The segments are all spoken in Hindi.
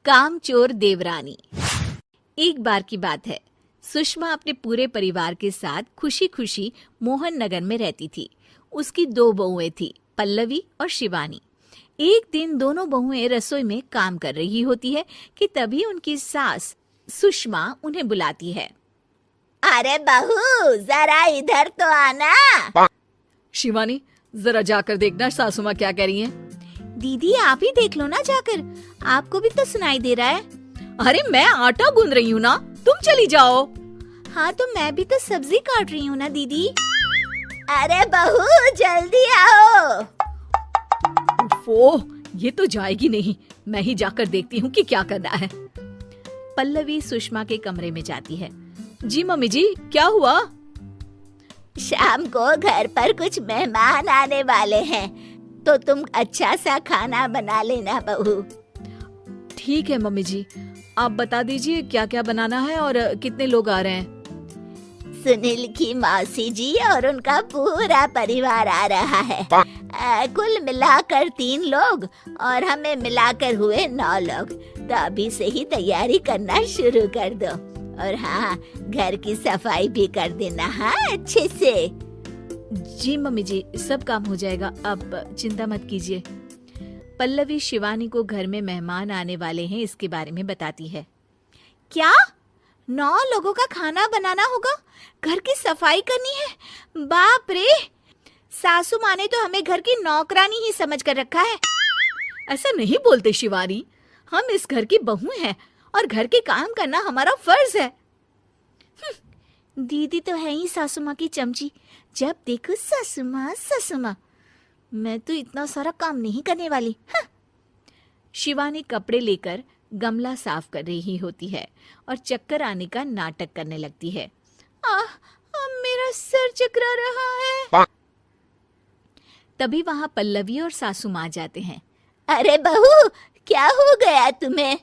कामचोर देवरानी। एक बार की बात है, सुषमा अपने पूरे परिवार के साथ खुशी खुशी मोहन नगर में रहती थी। उसकी 2 बहुएं थी, पल्लवी और शिवानी। एक दिन दोनों बहुएं रसोई में काम कर रही होती है कि तभी उनकी सास सुषमा उन्हें बुलाती है। अरे बहू, जरा इधर तो आना। शिवानी, जरा जाकर देखना सासू माँ क्या कह रही हैं। दीदी आप ही देख लो ना जाकर, आपको भी तो सुनाई दे रहा है। अरे मैं आटा गूंद रही हूँ ना, तुम चली जाओ। हाँ तो मैं भी तो सब्जी काट रही हूँ ना दीदी। अरे बहू जल्दी आओ। ओह, ये तो जाएगी नहीं। मैं ही जाकर देखती हूँ कि क्या करना है। पल्लवी सुषमा के कमरे में जाती है। जी मम्मी जी, क्या हुआ? शाम को घर पर कुछ मेहमान आने वाले हैं, तो तुम अच्छा सा खाना बना लेना बहू। ठीक है मम्मी जी, आप बता दीजिए क्या क्या बनाना है और कितने लोग आ रहे हैं। सुनील की मौसी जी और उनका पूरा परिवार आ रहा है। कुल मिलाकर 3 लोग और हमें मिलाकर हुए 9 लोग। तो अभी से ही तैयारी करना शुरू कर दो। और हाँ, घर की सफाई भी कर देना। हाँ अच्छे से। जी मम्मी जी, सब काम हो जाएगा, आप चिंता मत कीजिए। पल्लवी शिवानी को घर में मेहमान आने वाले हैं इसके बारे में बताती है। क्या 9 लोगों का खाना बनाना होगा, घर की सफाई करनी है? बाप रे, सासू माँ ने तो हमें घर की नौकरानी ही समझ कर रखा है। ऐसा नहीं बोलते शिवानी, हम इस घर की बहू हैं और घर के काम करना हमारा फर्ज है। दीदी तो है ही सासू माँ की चमची, जब देखो सासू माँ सासू माँ। मैं तो इतना सारा काम नहीं करने वाली। शिवानी कपड़े लेकर गमला साफ कर रही होती है और चक्कर आने का नाटक करने लगती है। मेरा सर चकरा रहा है। तभी वहां पल्लवी और सासू माँ जाते हैं। अरे बहू, क्या हो गया तुम्हें?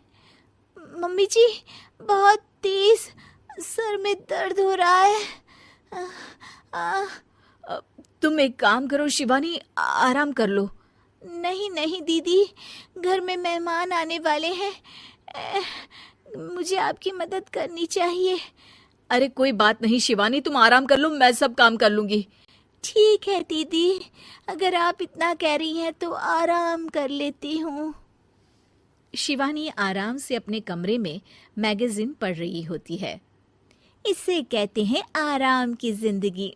मम्मी जी, बहुत तेज सर में दर्द हो रहा है। तुम एक काम करो शिवानी, आराम कर लो। नहीं नहीं दीदी, घर में मेहमान आने वाले हैं, मुझे आपकी मदद करनी चाहिए। अरे कोई बात नहीं शिवानी, तुम आराम कर लो, मैं सब काम कर लूंगी। ठीक है दीदी, अगर आप इतना कह रही हैं तो आराम कर लेती हूँ। शिवानी आराम से अपने कमरे में मैगजीन पढ़ रही होती है। इसे कहते हैं आराम की जिंदगी।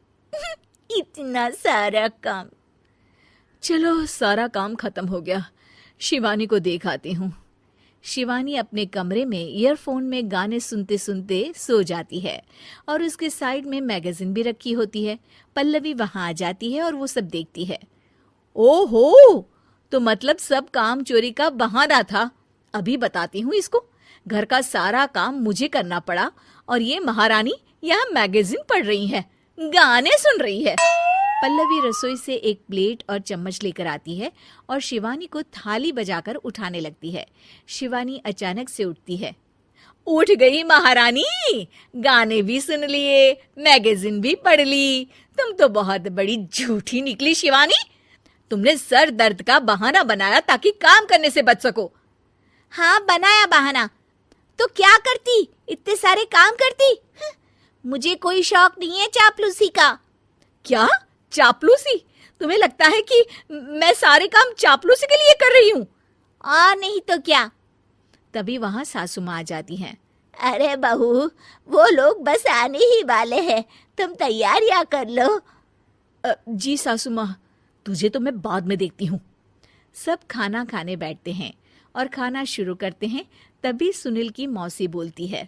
इतना सारा काम। चलो, सारा काम खत्म हो गया, शिवानी को देख आती हूँ। शिवानी अपने कमरे में ईयरफोन में गाने सुनते सुनते सो जाती है और उसके साइड में मैगजीन भी रखी होती है। पल्लवी वहां आ जाती है और वो सब देखती है। ओहो, तो मतलब सब काम चोरी का बहाना था। अभी बताती हूँ इसको। घर का सारा काम मुझे करना पड़ा और ये महारानी यहाँ मैगजीन पढ़ रही है, गाने सुन रही है। पल्लवी रसोई से एक प्लेट और चम्मच लेकर आती है और शिवानी को थाली बजाकर उठाने लगती है। शिवानी अचानक से उठती है। उठ गई महारानी, गाने भी सुन लिए, मैगजीन भी पढ़ ली। तुम तो बहुत बड़ी झूठी निकली शिवानी। तुमने सर दर्द का बहाना बनाया ताकि काम करने से बच सको। हाँ बनाया बहाना, तो क्या करती, इतने सारे काम करती। मुझे कोई शौक नहीं है चापलूसी का। क्या चापलूसी? तुम्हें लगता है कि मैं सारे काम चापलूसी के लिए कर रही हूँ? नहीं तो क्या। तभी वहां सासू माँ आ जाती हैं। अरे बहू, वो लोग बस आने ही वाले हैं, तुम तैयारियां कर लो। जी सासू माँ, तुझे तो मैं बाद में देखती हूँ। सब खाना खाने बैठते हैं और खाना शुरू करते हैं। तभी सुनील की मौसी बोलती है।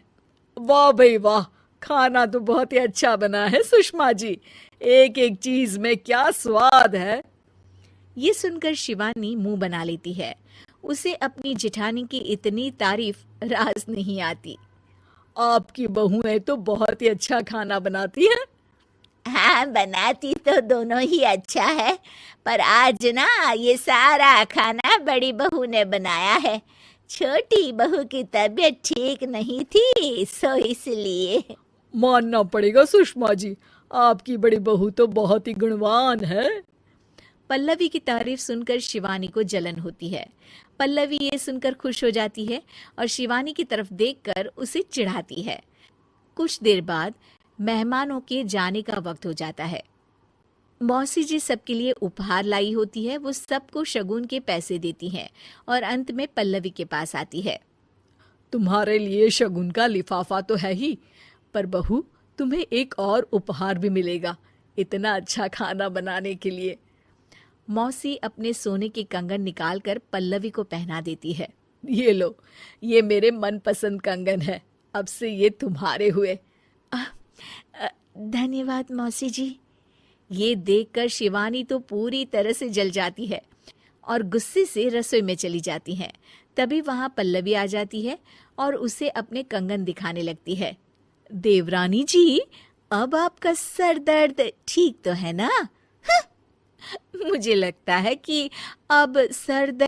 वाह भाई वाह, खाना तो बहुत ही अच्छा बना है सुषमा जी, एक एक चीज में क्या स्वाद है। ये सुनकर शिवानी मुंह बना लेती है। उसे अपनी जेठानी की इतनी तारीफ रास नहीं आती। आपकी बहुएं तो बहुत ही अच्छा खाना बनाती हैं। हाँ बनाती तो दोनों ही अच्छा है, पर आज ना ये सारा खाना बड़ी बहू ने बनाया है। छोटी बहू की तबीयत ठीक नहीं थी, सो इसलिए। मानना पड़ेगा सुषमा जी, आपकी बड़ी बहू तो बहुत ही गुणवान है। पल्लवी की तारीफ सुनकर शिवानी को जलन होती है। पल्लवी ये सुनकर खुश हो जाती है और शिवानी की तरफ देखकर उसे चिढ़ाती है। कुछ देर बाद मेहमानों के जाने का वक्त हो जाता है। मौसी जी सबके लिए उपहार लाई होती है। वो सबको शगुन के पैसे देती हैं और अंत में पल्लवी के पास आती है। तुम्हारे लिए शगुन का लिफाफा तो है ही, पर बहू तुम्हें एक और उपहार भी मिलेगा इतना अच्छा खाना बनाने के लिए। मौसी अपने सोने के कंगन निकालकर पल्लवी को पहना देती है। ये लो, ये मेरे मनपसंद कंगन है, अब से ये तुम्हारे हुए। धन्यवाद मौसी जी। ये देखकर शिवानी तो पूरी तरह से जल जाती है और गुस्से से रसोई में चली जाती है। तभी वहां पल्लवी आ जाती है और उसे अपने कंगन दिखाने लगती है। देवरानी जी, अब आपका सर दर्द ठीक तो है ना? मुझे लगता है कि अब सर दर्द